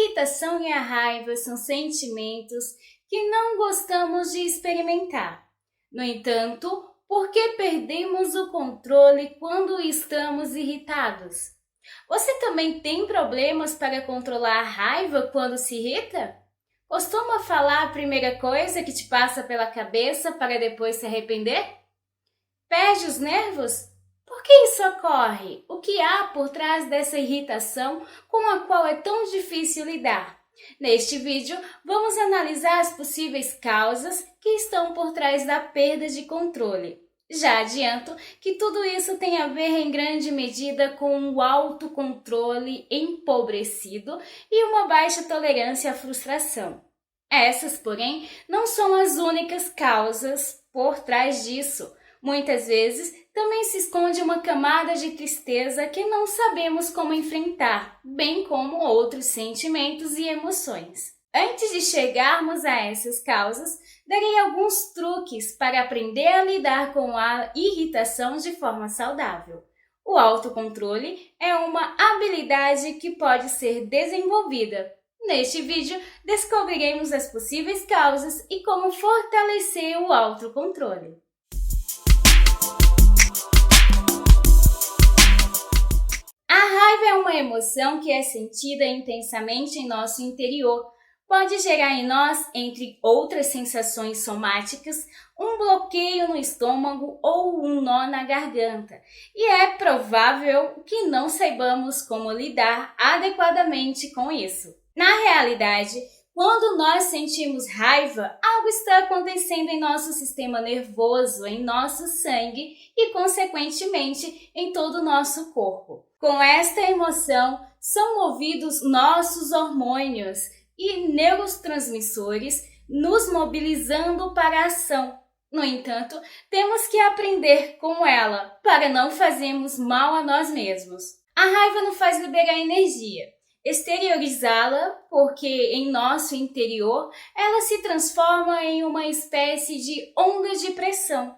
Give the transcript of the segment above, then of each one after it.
irritação e a raiva são sentimentos que não gostamos de experimentar. No entanto, por que perdemos o controle quando estamos irritados? Você também tem problemas para controlar a raiva quando se irrita? Costuma falar a primeira coisa que te passa pela cabeça para depois se arrepender? Perde os nervos? Por que isso ocorre? O que há por trás dessa irritação com a qual é tão difícil lidar? Neste vídeo, vamos analisar as possíveis causas que estão por trás da perda de controle. Já adianto que tudo isso tem a ver em grande medida com o autocontrole empobrecido e uma baixa tolerância à frustração. Essas, porém, não são as únicas causas por trás disso. Muitas vezes, também se esconde uma camada de tristeza que não sabemos como enfrentar, bem como outros sentimentos e emoções. Antes de chegarmos a essas causas, darei alguns truques para aprender a lidar com a irritação de forma saudável. O autocontrole é uma habilidade que pode ser desenvolvida. Neste vídeo, descobriremos as possíveis causas e como fortalecer o autocontrole. A raiva é uma emoção que é sentida intensamente em nosso interior. Pode gerar em nós, entre outras sensações somáticas, um bloqueio no estômago ou um nó na garganta. E é provável que não saibamos como lidar adequadamente com isso. Na realidade, quando nós sentimos raiva, algo está acontecendo em nosso sistema nervoso, em nosso sangue e, consequentemente, em todo o nosso corpo. Com esta emoção, são movidos nossos hormônios e neurotransmissores, nos mobilizando para a ação. No entanto, temos que aprender com ela para não fazermos mal a nós mesmos. A raiva nos faz liberar energia, exteriorizá-la, porque em nosso interior ela se transforma em uma espécie de onda de pressão.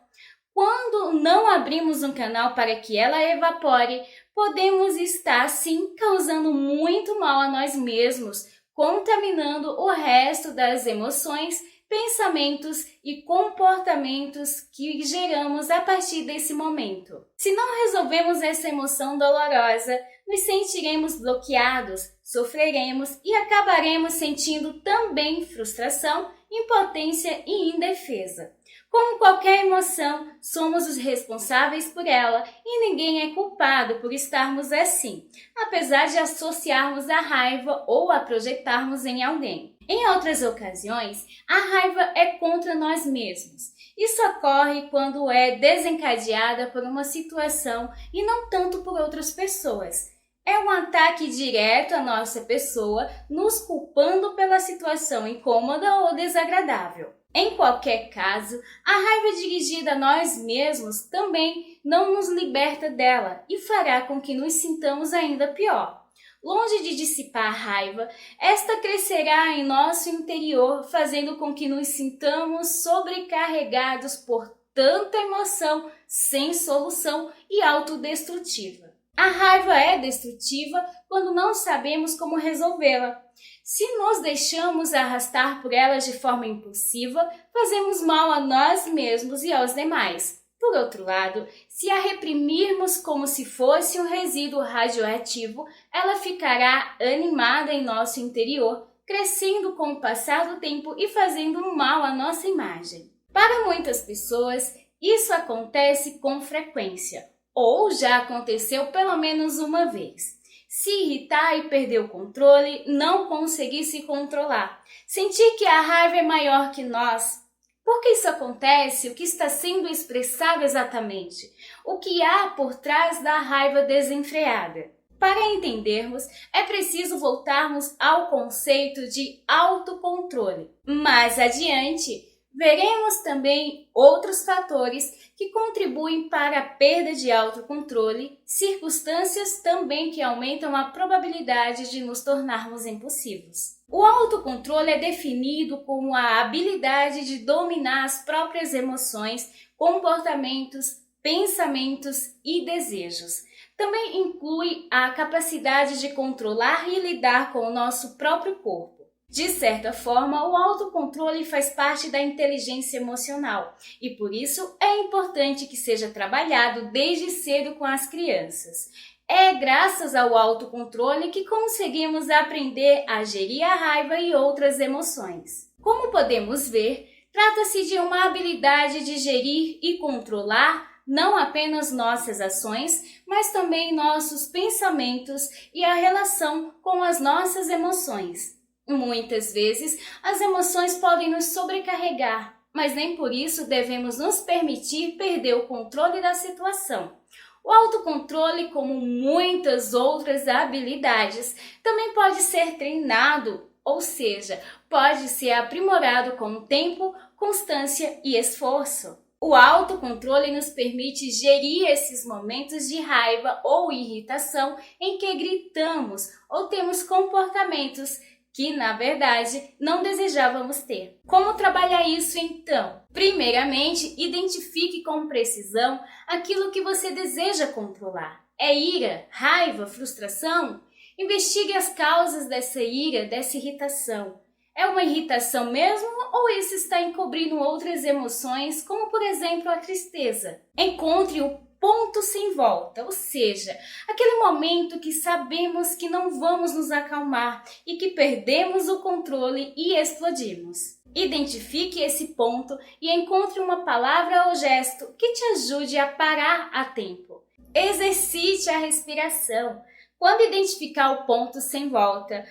Quando não abrimos um canal para que ela evapore, podemos estar, sim, causando muito mal a nós mesmos, contaminando o resto das emoções, pensamentos e comportamentos que geramos a partir desse momento. Se não resolvemos essa emoção dolorosa, nos sentiremos bloqueados, sofreremos e acabaremos sentindo também frustração, impotência e indefesa. Como qualquer emoção, somos os responsáveis por ela e ninguém é culpado por estarmos assim, apesar de associarmos a raiva ou a projetarmos em alguém. Em outras ocasiões, a raiva é contra nós mesmos. Isso ocorre quando é desencadeada por uma situação e não tanto por outras pessoas. É um ataque direto à nossa pessoa, nos culpando pela situação incômoda ou desagradável. Em qualquer caso, a raiva dirigida a nós mesmos também não nos liberta dela e fará com que nos sintamos ainda pior. Longe de dissipar a raiva, esta crescerá em nosso interior, fazendo com que nos sintamos sobrecarregados por tanta emoção sem solução e autodestrutiva. A raiva é destrutiva quando não sabemos como resolvê-la. Se nos deixamos arrastar por ela de forma impulsiva, fazemos mal a nós mesmos e aos demais. Por outro lado, se a reprimirmos como se fosse um resíduo radioativo, ela ficará animada em nosso interior, crescendo com o passar do tempo e fazendo mal à nossa imagem. Para muitas pessoas, isso acontece com frequência, ou já aconteceu pelo menos uma vez. Se irritar e perder o controle, não conseguir se controlar, sentir que a raiva é maior que nós. Por que isso acontece? O que está sendo expressado exatamente? O que há por trás da raiva desenfreada? Para entendermos, é preciso voltarmos ao conceito de autocontrole. Mais adiante, veremos também outros fatores que contribuem para a perda de autocontrole, circunstâncias também que aumentam a probabilidade de nos tornarmos impulsivos. O autocontrole é definido como a habilidade de dominar as próprias emoções, comportamentos, pensamentos e desejos, Também inclui a capacidade de controlar e lidar com o nosso próprio corpo. De certa forma, o autocontrole faz parte da inteligência emocional e, por isso, é importante que seja trabalhado desde cedo com as crianças. É graças ao autocontrole que conseguimos aprender a gerir a raiva e outras emoções. Como podemos ver, trata-se de uma habilidade de gerir e controlar não apenas nossas ações, mas também nossos pensamentos e a relação com as nossas emoções. Muitas vezes, as emoções podem nos sobrecarregar, mas nem por isso devemos nos permitir perder o controle da situação. O autocontrole, como muitas outras habilidades, também pode ser treinado, ou seja, pode ser aprimorado com o tempo, constância e esforço. O autocontrole nos permite gerir esses momentos de raiva ou irritação em que gritamos ou temos comportamentos que, na verdade, não desejávamos ter. Como trabalhar isso, então? Primeiramente, identifique com precisão aquilo que você deseja controlar. É ira, raiva, frustração? Investigue as causas dessa ira, dessa irritação. É uma irritação mesmo ou isso está encobrindo outras emoções, como por exemplo a tristeza? Encontre o ponto sem volta, ou seja, aquele momento que sabemos que não vamos nos acalmar e que perdemos o controle e explodimos. Identifique esse ponto e encontre uma palavra ou gesto que te ajude a parar a tempo. Exercite a respiração. Quando identificar o ponto sem volta,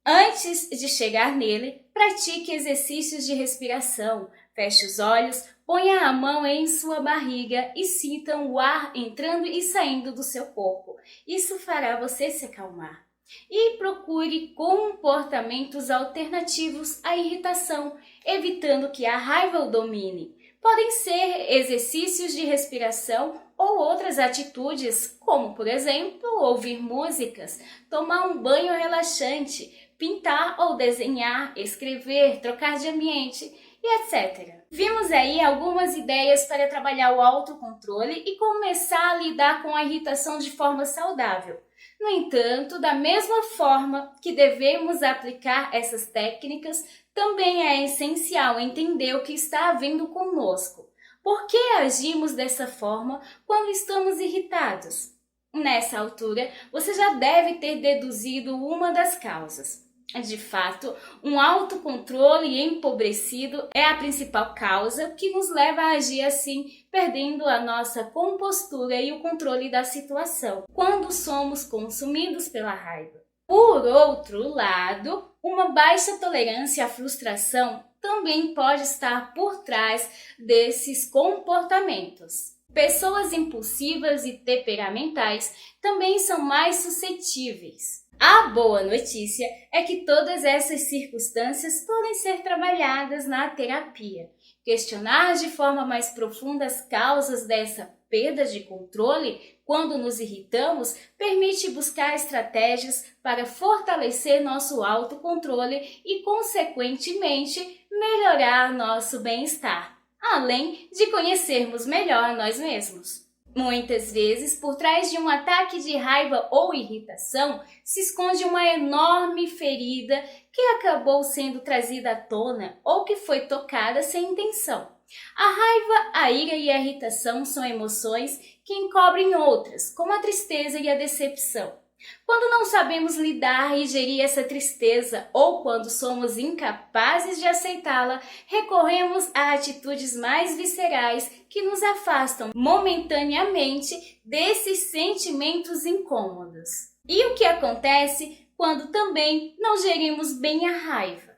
antes de chegar nele, pratique exercícios de respiração. Feche os olhos, ponha a mão em sua barriga e sinta o ar entrando e saindo do seu corpo. Isso fará você se acalmar. E procure comportamentos alternativos à irritação, evitando que a raiva o domine. Podem ser exercícios de respiração ou outras atitudes, como, por exemplo, ouvir músicas, tomar um banho relaxante, pintar ou desenhar, escrever, trocar de ambiente e etc. Vimos aí algumas ideias para trabalhar o autocontrole e começar a lidar com a irritação de forma saudável. No entanto, da mesma forma que devemos aplicar essas técnicas, também é essencial entender o que está havendo conosco. Por que agimos dessa forma quando estamos irritados? Nessa altura, você já deve ter deduzido uma das causas. De fato, um autocontrole empobrecido é a principal causa que nos leva a agir assim, perdendo a nossa compostura e o controle da situação, quando somos consumidos pela raiva. Por outro lado, uma baixa tolerância à frustração também pode estar por trás desses comportamentos. Pessoas impulsivas e temperamentais também são mais suscetíveis. A boa notícia é que todas essas circunstâncias podem ser trabalhadas na terapia. Questionar de forma mais profunda as causas dessa perda de controle quando nos irritamos permite buscar estratégias para fortalecer nosso autocontrole e, consequentemente, melhorar nosso bem-estar, além de conhecermos melhor nós mesmos. Muitas vezes, por trás de um ataque de raiva ou irritação, se esconde uma enorme ferida que acabou sendo trazida à tona ou que foi tocada sem intenção. A raiva, a ira e a irritação são emoções que encobrem outras, como a tristeza e a decepção. Quando não sabemos lidar e gerir essa tristeza ou quando somos incapazes de aceitá-la, recorremos a atitudes mais viscerais que nos afastam momentaneamente desses sentimentos incômodos. E o que acontece quando também não gerimos bem a raiva?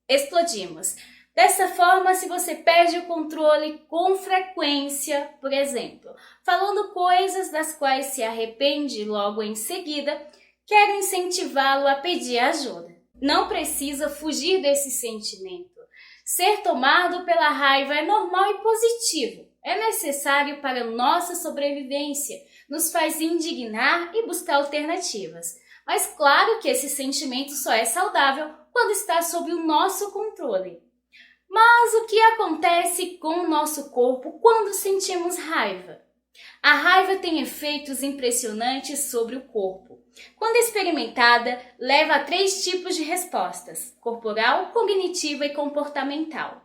Explodimos. Dessa forma, se você perde o controle com frequência, por exemplo, falando coisas das quais se arrepende logo em seguida, quero incentivá-lo a pedir ajuda. Não precisa fugir desse sentimento. Ser tomado pela raiva é normal e positivo. É necessário para nossa sobrevivência, nos faz indignar e buscar alternativas. Mas claro que esse sentimento só é saudável quando está sob o nosso controle. Mas o que acontece com o nosso corpo quando sentimos raiva? A raiva tem efeitos impressionantes sobre o corpo. Quando experimentada, leva a 3 tipos de respostas: corporal, cognitiva e comportamental.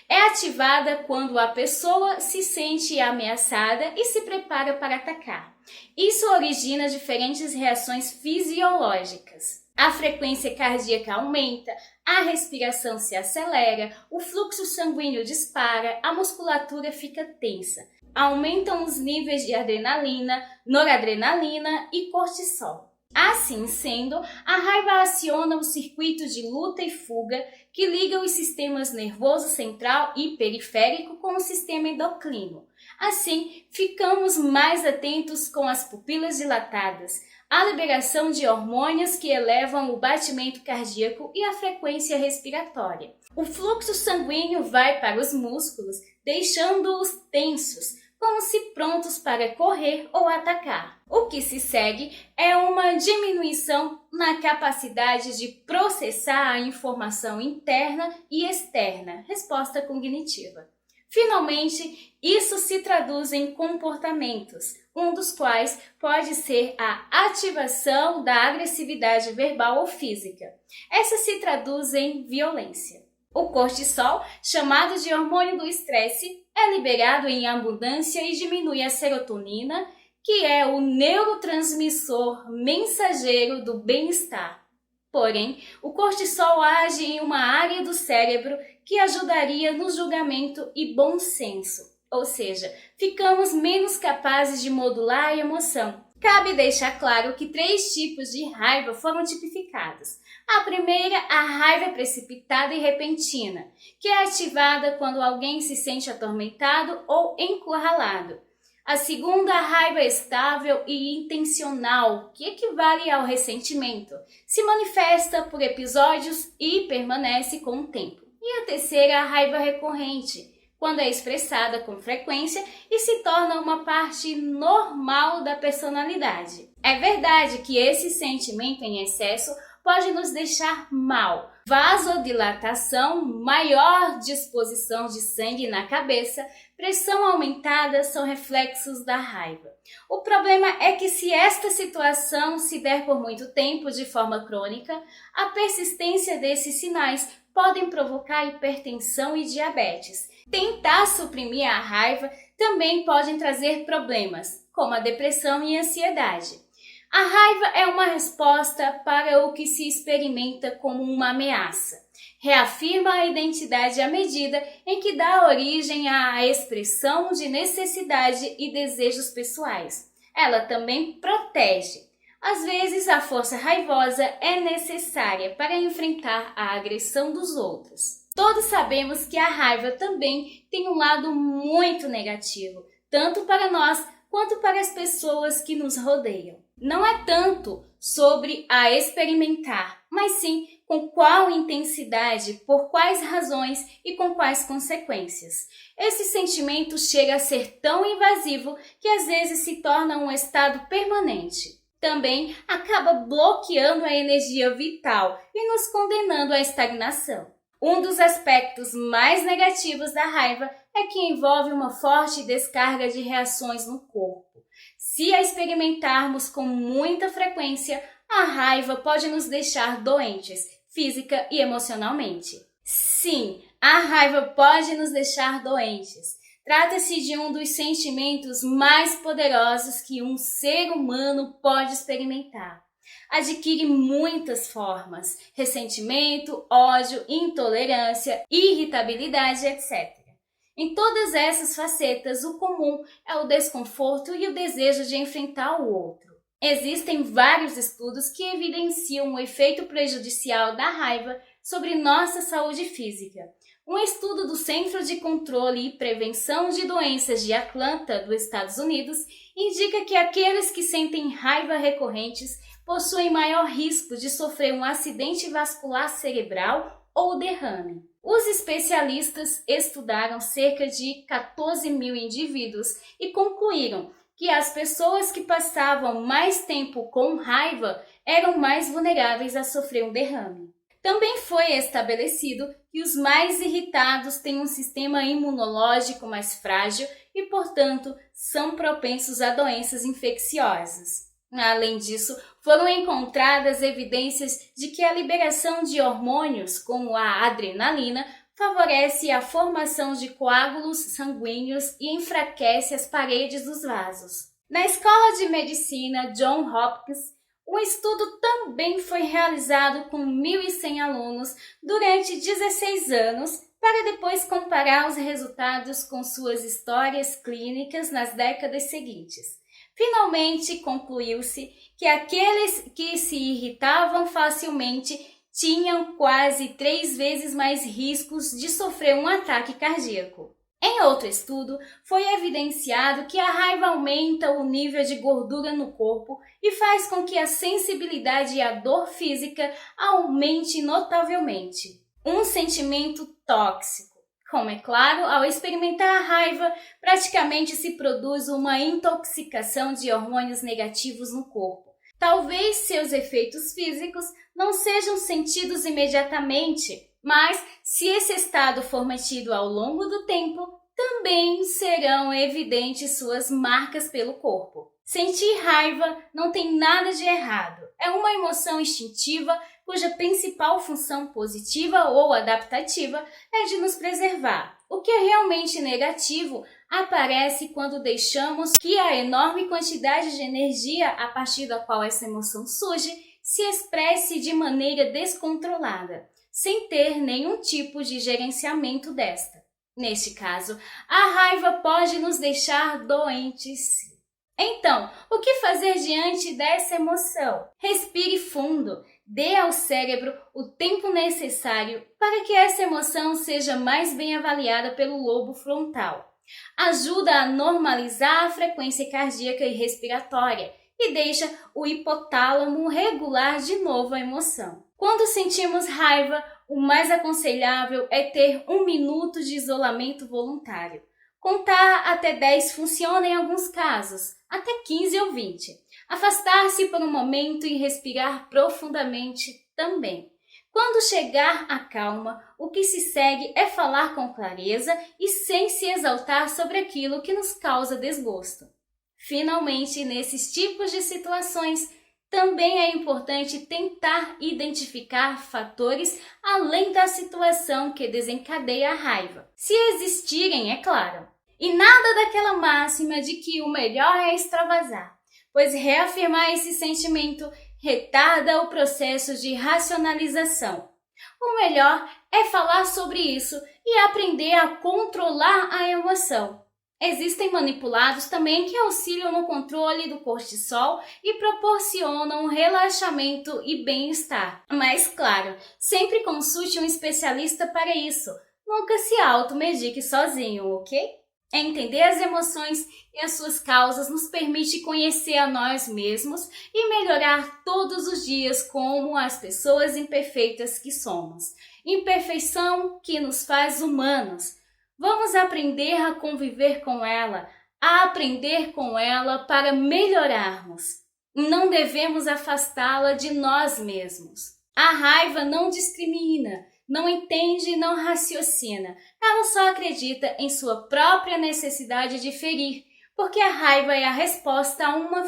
É ativada quando a pessoa se sente ameaçada e se prepara para atacar. Isso origina diferentes reações fisiológicas. A frequência cardíaca aumenta, a respiração se acelera, o fluxo sanguíneo dispara, a musculatura fica tensa. Aumentam os níveis de adrenalina, noradrenalina e cortisol. Assim sendo, a raiva aciona o circuito de luta e fuga que liga os sistemas nervoso central e periférico com o sistema endocrino. Assim, ficamos mais atentos com as pupilas dilatadas, a liberação de hormônios que elevam o batimento cardíaco e a frequência respiratória. O fluxo sanguíneo vai para os músculos, deixando-os tensos, como se prontos para correr ou atacar. O que se segue é uma diminuição na capacidade de processar a informação interna e externa, resposta cognitiva. Finalmente, isso se traduz em comportamentos, um dos quais pode ser a ativação da agressividade verbal ou física. Essa se traduz em violência. O cortisol, chamado de hormônio do estresse, é liberado em abundância e diminui a serotonina, que é o neurotransmissor mensageiro do bem-estar. Porém, o cortisol age em uma área do cérebro que ajudaria no julgamento e bom senso, ou seja, ficamos menos capazes de modular a emoção. Cabe deixar claro que 3 tipos de raiva foram tipificados. A primeira, a raiva precipitada e repentina, que é ativada quando alguém se sente atormentado ou encurralado. A segunda, a raiva estável e intencional, que equivale ao ressentimento, se manifesta por episódios e permanece com o tempo. E a terceira, a raiva recorrente, quando é expressada com frequência e se torna uma parte normal da personalidade. É verdade que esse sentimento em excesso pode nos deixar mal. Vasodilatação, maior disposição de sangue na cabeça, pressão aumentada são reflexos da raiva. O problema é que se esta situação se der por muito tempo de forma crônica, a persistência desses sinais podem provocar hipertensão e diabetes. Tentar suprimir a raiva também pode trazer problemas, como a depressão e a ansiedade. A raiva é uma resposta para o que se experimenta como uma ameaça. Reafirma a identidade à medida em que dá origem à expressão de necessidade e desejos pessoais. Ela também protege. Às vezes, a força raivosa é necessária para enfrentar a agressão dos outros. Todos sabemos que a raiva também tem um lado muito negativo, tanto para nós quanto para as pessoas que nos rodeiam. Não é tanto sobre a experimentar, mas sim com qual intensidade, por quais razões e com quais consequências. Esse sentimento chega a ser tão invasivo que às vezes se torna um estado permanente. Também acaba bloqueando a energia vital e nos condenando à estagnação. Um dos aspectos mais negativos da raiva é que envolve uma forte descarga de reações no corpo. Se a experimentarmos com muita frequência, a raiva pode nos deixar doentes, física e emocionalmente. Sim, a raiva pode nos deixar doentes. Trata-se de um dos sentimentos mais poderosos que um ser humano pode experimentar. Adquire muitas formas: ressentimento, ódio, intolerância, irritabilidade, etc. Em todas essas facetas, o comum é o desconforto e o desejo de enfrentar o outro. Existem vários estudos que evidenciam o efeito prejudicial da raiva sobre nossa saúde física. Um estudo do Centro de Controle e Prevenção de Doenças de Atlanta, dos Estados Unidos, indica que aqueles que sentem raiva recorrentes possuem maior risco de sofrer um acidente vascular cerebral ou derrame. Os especialistas estudaram cerca de 14 mil indivíduos e concluíram que as pessoas que passavam mais tempo com raiva eram mais vulneráveis a sofrer um derrame. Também foi estabelecido que os mais irritados têm um sistema imunológico mais frágil e, portanto, são propensos a doenças infecciosas. Além disso, foram encontradas evidências de que a liberação de hormônios, como a adrenalina, favorece a formação de coágulos sanguíneos e enfraquece as paredes dos vasos. Na Escola de Medicina Johns Hopkins, um estudo também foi realizado com 1.100 alunos durante 16 anos para depois comparar os resultados com suas histórias clínicas nas décadas seguintes. Finalmente, concluiu-se que aqueles que se irritavam facilmente tinham quase 3 vezes mais riscos de sofrer um ataque cardíaco. Em outro estudo, foi evidenciado que a raiva aumenta o nível de gordura no corpo e faz com que a sensibilidade à dor física aumente notavelmente. Um sentimento tóxico. Como é claro, ao experimentar a raiva, praticamente se produz uma intoxicação de hormônios negativos no corpo. Talvez seus efeitos físicos não sejam sentidos imediatamente, mas se esse estado for mantido ao longo do tempo, também serão evidentes suas marcas pelo corpo. Sentir raiva não tem nada de errado. É uma emoção instintiva cuja principal função positiva ou adaptativa é de nos preservar. O que é realmente negativo aparece quando deixamos que a enorme quantidade de energia a partir da qual essa emoção surge se expresse de maneira descontrolada, sem ter nenhum tipo de gerenciamento desta. Neste caso, a raiva pode nos deixar doentes. Então, o que fazer diante dessa emoção? Respire fundo, dê ao cérebro o tempo necessário para que essa emoção seja mais bem avaliada pelo lobo frontal. Ajuda a normalizar a frequência cardíaca e respiratória e deixa o hipotálamo regular de novo a emoção. Quando sentimos raiva, o mais aconselhável é ter 1 minuto de isolamento voluntário. Contar até 10 funciona em alguns casos, até 15 ou 20. Afastar-se por um momento e respirar profundamente também. Quando chegar a calma, o que se segue é falar com clareza e sem se exaltar sobre aquilo que nos causa desgosto. Finalmente, nesses tipos de situações, também é importante tentar identificar fatores além da situação que desencadeia a raiva, se existirem, é claro. E nada daquela máxima de que o melhor é extravasar, pois reafirmar esse sentimento retarda o processo de racionalização. O melhor é falar sobre isso e aprender a controlar a emoção. Existem manipulados também que auxiliam no controle do cortisol e proporcionam relaxamento e bem-estar. Mas, claro, sempre consulte um especialista para isso. Nunca se automedique sozinho, ok? Entender as emoções e as suas causas nos permite conhecer a nós mesmos e melhorar todos os dias como as pessoas imperfeitas que somos. Imperfeição que nos faz humanos. Vamos aprender a conviver com ela, a aprender com ela para melhorarmos. Não devemos afastá-la de nós mesmos. A raiva não discrimina, não entende e não raciocina. Ela só acredita em sua própria necessidade de ferir, porque a raiva é a resposta a uma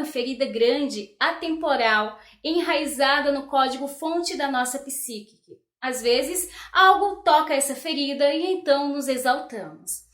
ferida grande, atemporal, enraizada no código-fonte da nossa psique. Às vezes, algo toca essa ferida e então nos exaltamos.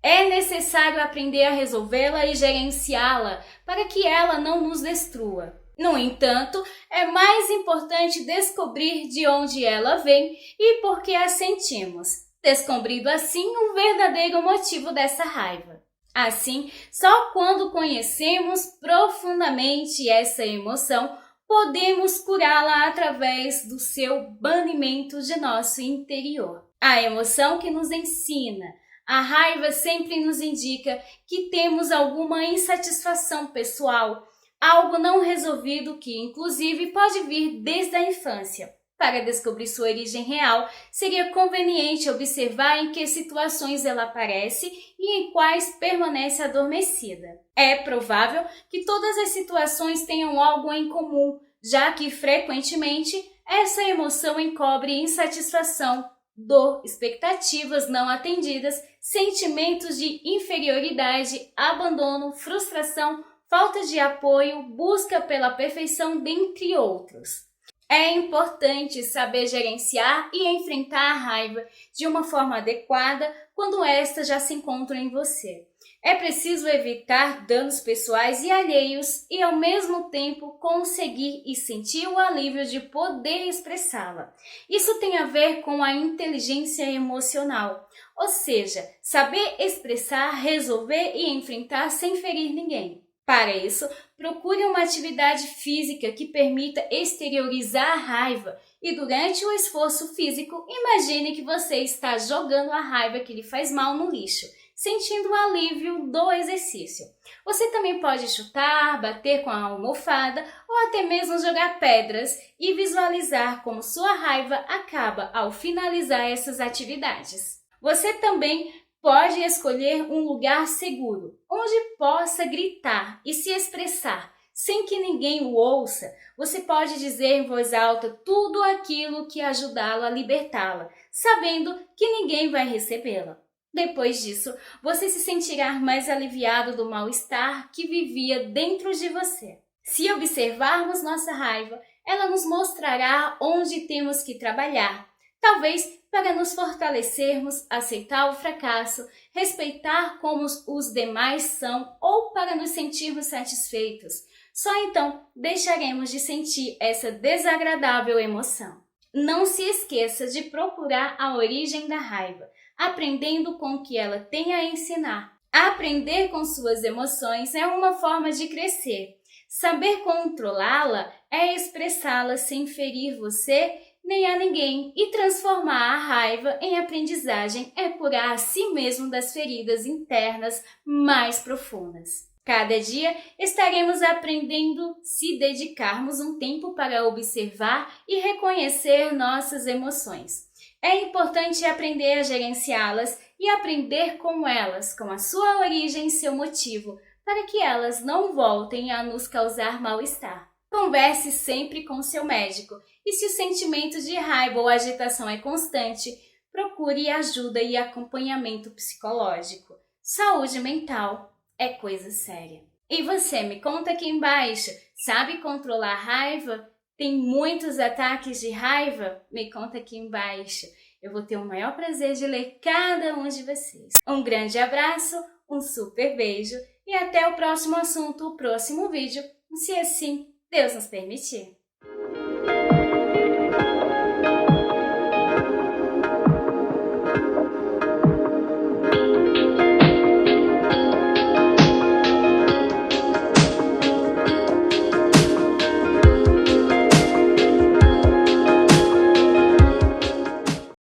É necessário aprender a resolvê-la e gerenciá-la para que ela não nos destrua. No entanto, é mais importante descobrir de onde ela vem e por que a sentimos, descobrindo assim o verdadeiro motivo dessa raiva. Assim, só quando conhecemos profundamente essa emoção, podemos curá-la através do seu banimento de nosso interior. A emoção que nos ensina. A raiva sempre nos indica que temos alguma insatisfação pessoal, algo não resolvido que, inclusive, pode vir desde a infância. Para descobrir sua origem real, seria conveniente observar em que situações ela aparece e em quais permanece adormecida. É provável que todas as situações tenham algo em comum, já que, frequentemente, essa emoção encobre insatisfação, dor, expectativas não atendidas, sentimentos de inferioridade, abandono, frustração, falta de apoio, busca pela perfeição, dentre outros. É importante saber gerenciar e enfrentar a raiva de uma forma adequada quando esta já se encontra em você. É preciso evitar danos pessoais e alheios e, ao mesmo tempo, conseguir e sentir o alívio de poder expressá-la. Isso tem a ver com a inteligência emocional, ou seja, saber expressar, resolver e enfrentar sem ferir ninguém. Para isso, procure uma atividade física que permita exteriorizar a raiva e, durante o esforço físico, imagine que você está jogando a raiva que lhe faz mal no lixo, sentindo o alívio do exercício. Você também pode chutar, bater com a almofada ou até mesmo jogar pedras e visualizar como sua raiva acaba ao finalizar essas atividades. Você também pode escolher um lugar seguro, onde possa gritar e se expressar, sem que ninguém o ouça. Você pode dizer em voz alta tudo aquilo que ajudá-la a libertá-la, sabendo que ninguém vai recebê-la. Depois disso, você se sentirá mais aliviado do mal-estar que vivia dentro de você. Se observarmos nossa raiva, ela nos mostrará onde temos que trabalhar, talvez para nos fortalecermos, aceitar o fracasso, respeitar como os demais são ou para nos sentirmos satisfeitos. Só então deixaremos de sentir essa desagradável emoção. Não se esqueça de procurar a origem da raiva, aprendendo com o que ela tem a ensinar. Aprender com suas emoções é uma forma de crescer. Saber controlá-la é expressá-la sem ferir você nem a ninguém, e transformar a raiva em aprendizagem é curar a si mesmo das feridas internas mais profundas. Cada dia estaremos aprendendo se dedicarmos um tempo para observar e reconhecer nossas emoções. É importante aprender a gerenciá-las e aprender com elas, com a sua origem e seu motivo, para que elas não voltem a nos causar mal-estar. Converse sempre com seu médico e, se o sentimento de raiva ou agitação é constante, procure ajuda e acompanhamento psicológico. Saúde mental é coisa séria. E você, me conta aqui embaixo, sabe controlar a raiva? Tem muitos ataques de raiva? Me conta aqui embaixo. Eu vou ter o maior prazer de ler cada um de vocês. Um grande abraço, um super beijo e até o próximo assunto, o próximo vídeo, se assim Deus nos permitir.